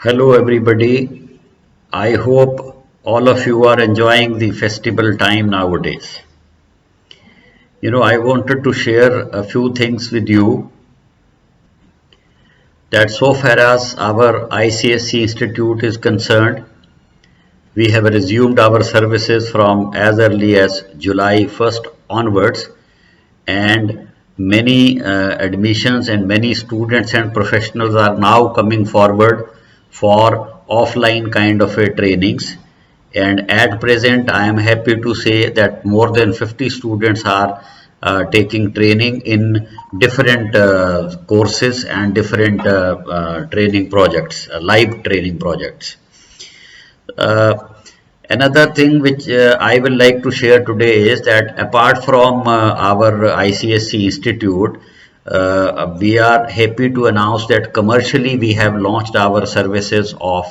Hello, everybody. I hope all of you are enjoying the festival time nowadays. I wanted to share a few things with you that so far as our ICSC Institute is concerned, we have resumed our services from as early as July 1st onwards, and many admissions and many students and professionals are now coming forward for offline kind of a trainings. And at present I am happy to say that more than 50 students are taking training in different courses and different training projects, live training projects. uh, Another thing which I will like to share today is that apart from our ICSC Institute, we are happy to announce that commercially we have launched our services of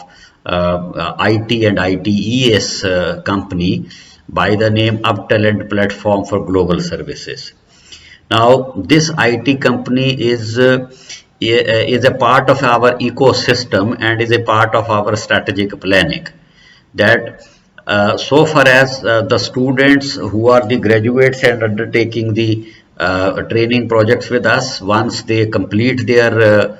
IT and ITES company by the name UpTalent Platform for Global Services. Now, this IT company is a part of our ecosystem and is a part of our strategic planning. That so far as the students who are the graduates and undertaking the training projects with us, once they complete their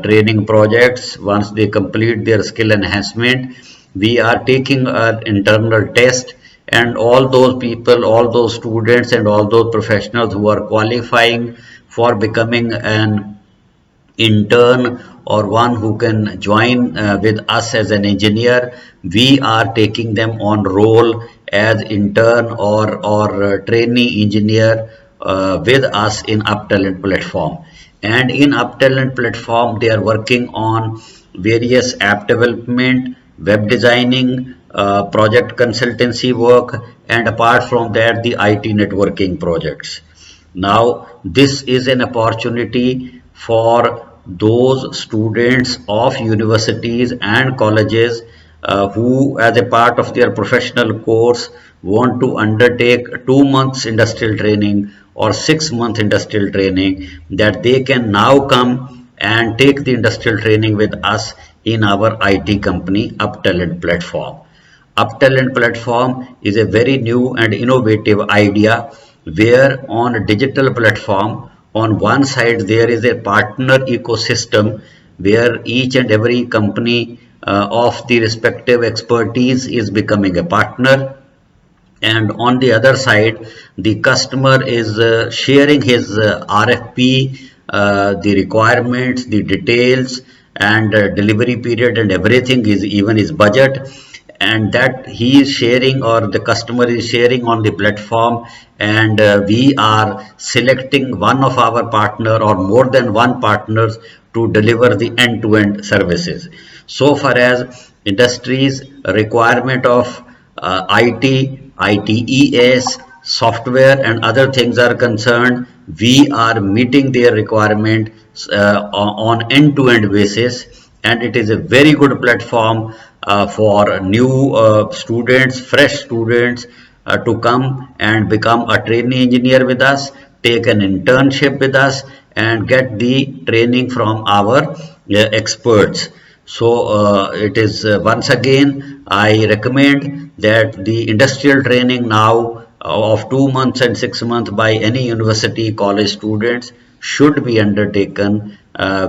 training projects, once they complete their skill enhancement, we are taking an internal test, and all those people, all those students and all those professionals who are qualifying for becoming an intern or one who can join with us as an engineer, we are taking them on role as intern or trainee engineer with us in UpTalent platform. And in UpTalent platform they are working on various app development, web designing, project consultancy work, and apart from that the IT networking projects. Now, this is an opportunity for those students of universities and colleges who, as a part of their professional course, want to undertake 2 months industrial training or 6 month industrial training, that they can now come and take the industrial training with us in our IT company UpTalent platform. UpTalent platform is a very new and innovative idea where on a digital platform, on one side there is a partner ecosystem where each and every company of the respective expertise is becoming a partner, and on the other side the customer is sharing his RFP, the requirements, the details, and delivery period and everything, is even his budget, and that he is sharing or the customer is sharing on the platform, and we are selecting one of our partner or more than one partners to deliver the end-to-end services. So far as industries requirement of IT, ITES, software and other things are concerned, we are meeting their requirements on end-to-end basis, and it is a very good platform for new students, fresh students to come and become a trainee engineer with us, take an internship with us, and get the training from our experts. So it is once again I recommend that the industrial training now of 2 months and 6 months by any university college students should be undertaken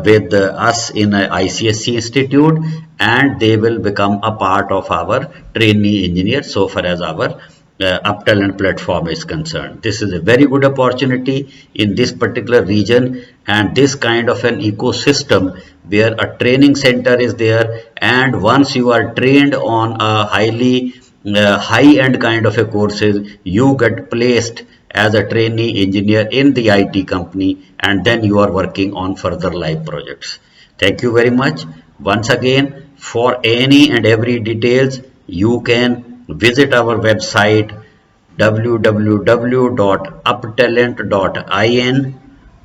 with us in a ICSC institute, and they will become a part of our trainee engineer so far as our UpTalent platform is concerned. This is a very good opportunity in this particular region, and this kind of an ecosystem where a training center is there, and once you are trained on a highly high-end kind of a courses, you get placed as a trainee engineer in the IT company, and then you are working on further live projects. Thank you very much. Once again, for any and every details, you can visit our website www.uptalent.in,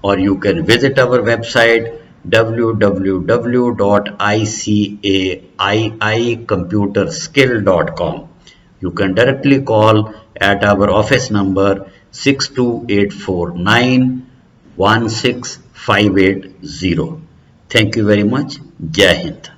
or you can visit our website www.icaiicomputerskill.com. You can directly call at our office number 62849 16580. Thank you very much. Jai Hind.